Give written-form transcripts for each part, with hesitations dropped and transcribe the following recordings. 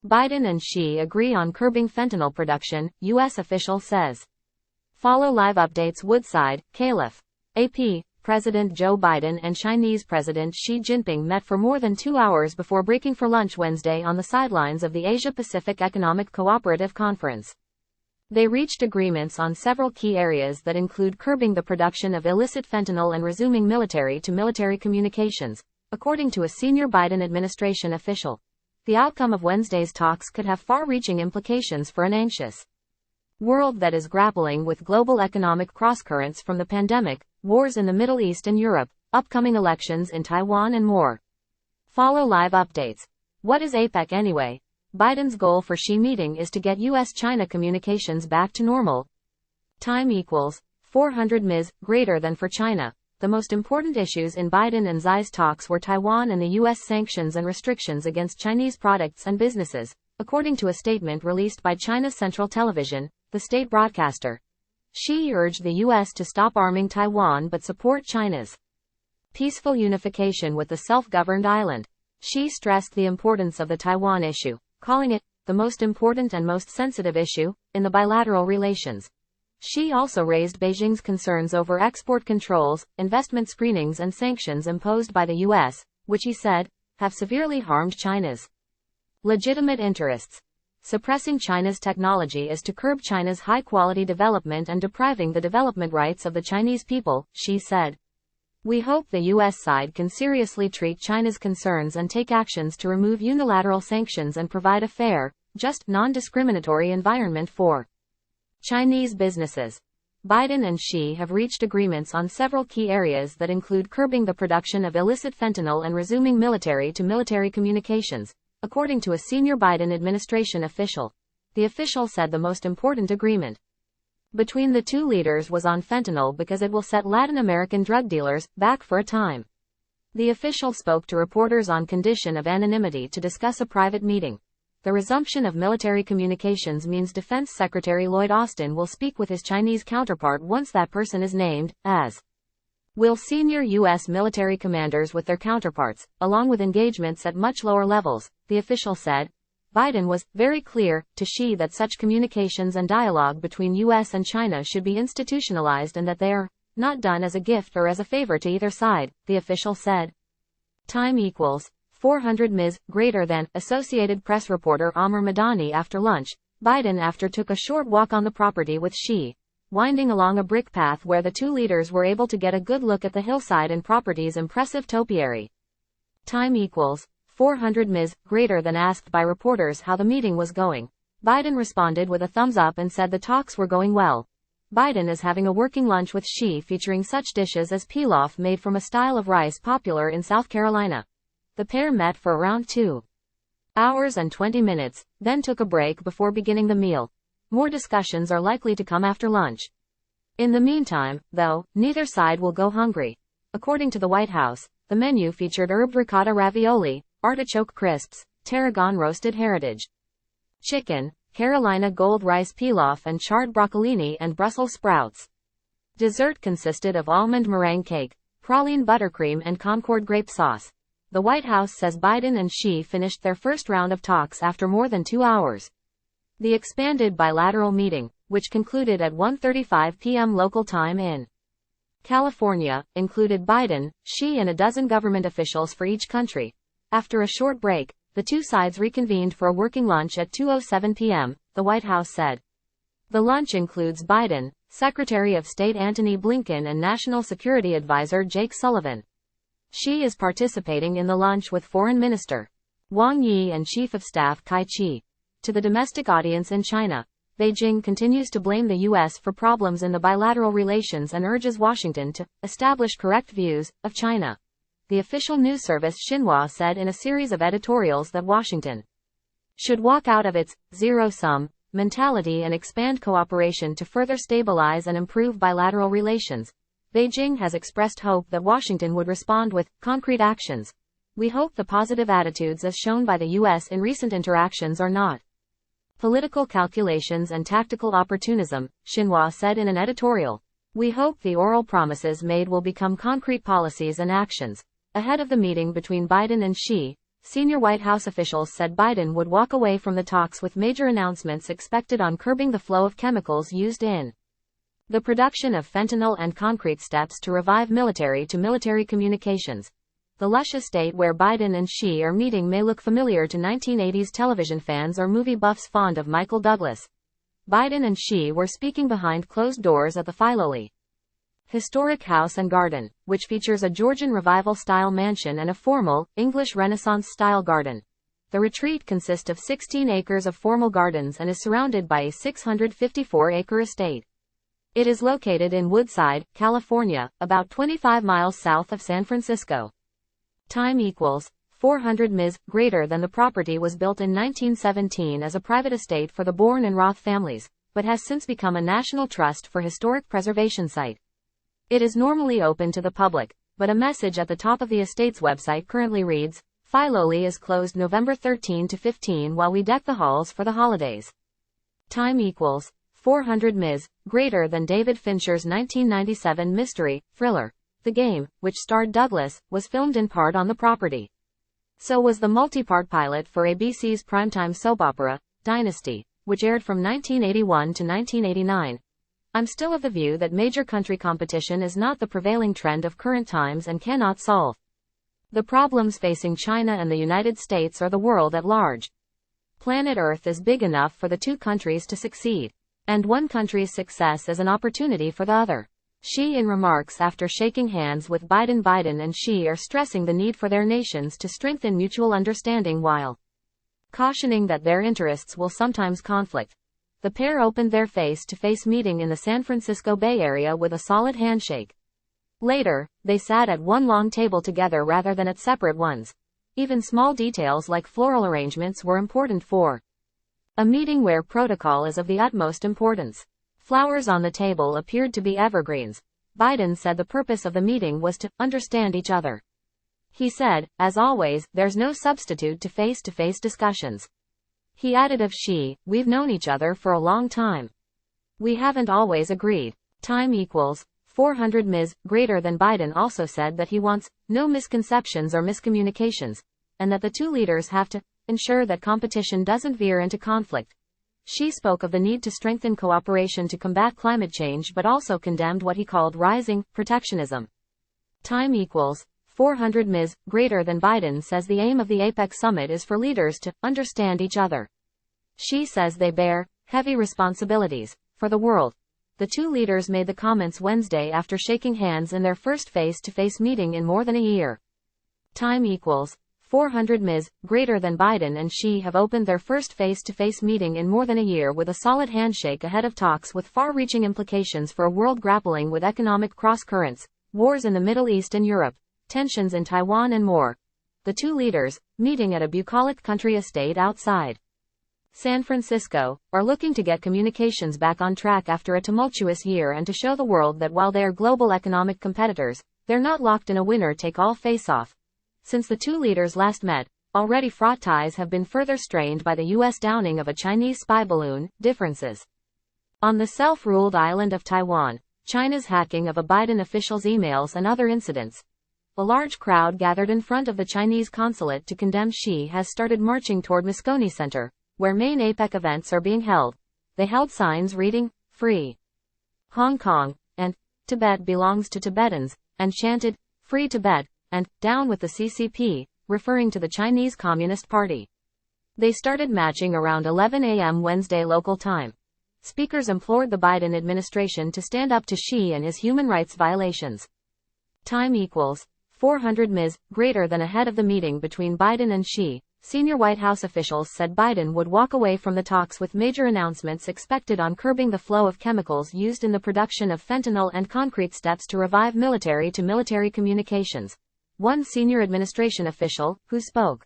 Biden and Xi agree on curbing fentanyl production, U.S. official says. Follow live updates. WOODSIDE, Calif. AP, President Joe Biden and Chinese President Xi Jinping met for more than 2 hours before breaking for lunch Wednesday on the sidelines of the Asia-Pacific Economic Cooperative Conference. They reached agreements on several key areas that include curbing the production of illicit fentanyl and resuming military-to-military communications, according to a senior Biden administration official. The outcome of Wednesday's talks could have far-reaching implications for an anxious world that is grappling with global economic crosscurrents from the pandemic, wars in the Middle East and Europe, upcoming elections in Taiwan and more. Follow live updates. What is APEC anyway? Biden's goal for Xi meeting is to get U.S. China communications back to normal. Time equals 400 ms greater than for China. The most important issues in Biden and Xi's talks were Taiwan and the U.S. sanctions and restrictions against Chinese products and businesses, according to a statement released by China's Central Television, the state broadcaster. Xi urged the U.S. to stop arming Taiwan but support China's peaceful unification with the self-governed island. Xi stressed the importance of the Taiwan issue, calling it the most important and most sensitive issue in the bilateral relations. Xi also raised Beijing's concerns over export controls, investment screenings and sanctions imposed by the U.S., which he said, have severely harmed China's legitimate interests. Suppressing China's technology is to curb China's high-quality development and depriving the development rights of the Chinese people, Xi said. We hope the U.S. side can seriously treat China's concerns and take actions to remove unilateral sanctions and provide a fair, just, non-discriminatory environment for Chinese businesses. Biden and Xi have reached agreements on several key areas that include curbing the production of illicit fentanyl and resuming military-to-military communications, according to a senior Biden administration official. The official said the most important agreement between the two leaders was on fentanyl because it will set Latin American drug dealers back for a time. The official spoke to reporters on condition of anonymity to discuss a private meeting. The resumption of military communications means Defense Secretary Lloyd Austin will speak with his Chinese counterpart once that person is named, as will senior U.S. military commanders with their counterparts, along with engagements at much lower levels, the official said. Biden was very clear to Xi that such communications and dialogue between U.S. and China should be institutionalized and that they are not done as a gift or as a favor to either side, the official said. Time equals 400 ms greater than, Associated Press reporter Amr Madani. After lunch, Biden took a short walk on the property with Xi, winding along a brick path where the two leaders were able to get a good look at the hillside and property's impressive topiary. Time equals 400 ms greater than. Asked by reporters how the meeting was going, Biden responded with a thumbs up and said the talks were going well. Biden is having a working lunch with Xi featuring such dishes as pilaf made from a style of rice popular in South Carolina. The pair met for around 2 hours and 20 minutes, then took a break before beginning the meal. More discussions are likely to come after lunch. In the meantime, though, neither side will go hungry. According to the White House, the menu featured herbed ricotta ravioli, artichoke crisps, tarragon roasted heritage chicken, Carolina gold rice pilaf and charred broccolini and Brussels sprouts. Dessert consisted of almond meringue cake, praline buttercream and Concord grape sauce. The White House says Biden and Xi finished their first round of talks after more than 2 hours. The expanded bilateral meeting, which concluded at 1:35 p.m. local time in California, included Biden, Xi and a dozen government officials for each country. After a short break, the two sides reconvened for a working lunch at 2:07 p.m., the White House said. The lunch includes Biden, Secretary of State Antony Blinken and National Security Advisor Jake Sullivan. Xi is participating in the lunch with Foreign Minister Wang Yi and Chief of Staff Kai Chi. To the domestic audience in China, Beijing continues to blame the U.S. for problems in the bilateral relations and urges Washington to establish correct views of China. The official news service Xinhua said in a series of editorials that Washington should walk out of its zero-sum mentality and expand cooperation to further stabilize and improve bilateral relations. Beijing has expressed hope that Washington would respond with concrete actions. We hope the positive attitudes as shown by the U.S. in recent interactions are not political calculations and tactical opportunism, Xinhua said in an editorial. We hope the oral promises made will become concrete policies and actions. Ahead of the meeting between Biden and Xi, senior White House officials said Biden would walk away from the talks with major announcements expected on curbing the flow of chemicals used in the production of fentanyl and concrete steps to revive military-to-military communications. The lush estate where Biden and Xi are meeting may look familiar to 1980s television fans or movie buffs fond of Michael Douglas. Biden and Xi were speaking behind closed doors at the Filoli historic house and garden, which features a Georgian Revival-style mansion and a formal, English Renaissance-style garden. The retreat consists of 16 acres of formal gardens and is surrounded by a 654-acre estate. It is located in Woodside, California, about 25 miles south of San Francisco. Time equals 400 ms. Greater than the property was built in 1917 as a private estate for the Bourne and Roth families, but has since become a national trust for historic preservation site. It is normally open to the public, but a message at the top of the estate's website currently reads, Filoli is closed November 13 to 15 while we deck the halls for the holidays. Time equals 400 ms. Greater than David Fincher's 1997 mystery thriller, The Game, which starred Douglas, was filmed in part on the property. So was the multi-part pilot for ABC's primetime soap opera, Dynasty, which aired from 1981 to 1989. I'm still of the view that major country competition is not the prevailing trend of current times and cannot solve the problems facing China and the United States or the world at large. Planet Earth is big enough for the two countries to succeed, and one country's success is an opportunity for the other. Xi in remarks after shaking hands with Biden and Xi are stressing the need for their nations to strengthen mutual understanding while cautioning that their interests will sometimes conflict. The pair opened their face-to-face meeting in the San Francisco Bay Area with a solid handshake. Later, they sat at one long table together rather than at separate ones. Even small details like floral arrangements were important for a meeting where protocol is of the utmost importance. Flowers on the table appeared to be evergreens. Biden said the purpose of the meeting was to understand each other. He said, as always, there's no substitute to face-to-face discussions. He added of Xi, we've known each other for a long time. We haven't always agreed. Time equals 400 ms. Greater than Biden also said that he wants no misconceptions or miscommunications, and that the two leaders have to ensure that competition doesn't veer into conflict. Xi spoke of the need to strengthen cooperation to combat climate change but also condemned what he called rising protectionism. Time equals 400 ms. Greater than Biden says the aim of the APEC summit is for leaders to understand each other. Xi says they bear heavy responsibilities for the world. The two leaders made the comments Wednesday after shaking hands in their first face-to-face meeting in more than a year. Time equals 400 ms. Greater than Biden and Xi have opened their first face-to-face meeting in more than a year with a solid handshake ahead of talks with far-reaching implications for a world grappling with economic cross-currents, wars in the Middle East and Europe, tensions in Taiwan and more. The two leaders, meeting at a bucolic country estate outside San Francisco, are looking to get communications back on track after a tumultuous year and to show the world that while they are global economic competitors, they're not locked in a winner-take-all face-off. Since the two leaders last met, already fraught ties have been further strained by the U.S. downing of a Chinese spy balloon. Differences. On the self-ruled island of Taiwan, China's hacking of a Biden official's emails and other incidents. A large crowd gathered in front of the Chinese consulate to condemn Xi has started marching toward Moscone Center, where main APEC events are being held. They held signs reading, Free Hong Kong, and Tibet belongs to Tibetans, and chanted, Free Tibet, and Down with the CCP, referring to the Chinese Communist Party. They started marching around 11 a.m. Wednesday local time. Speakers implored the Biden administration to stand up to Xi and his human rights violations. Time equals 400 ms. Greater than ahead of the meeting between Biden and Xi, senior White House officials said Biden would walk away from the talks with major announcements expected on curbing the flow of chemicals used in the production of fentanyl and concrete steps to revive military-to-military communications. One senior administration official, who spoke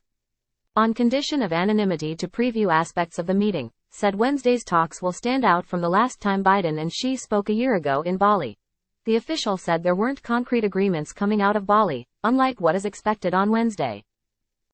on condition of anonymity to preview aspects of the meeting, said Wednesday's talks will stand out from the last time Biden and Xi spoke a year ago in Bali. The official said there weren't concrete agreements coming out of Bali, unlike what is expected on Wednesday.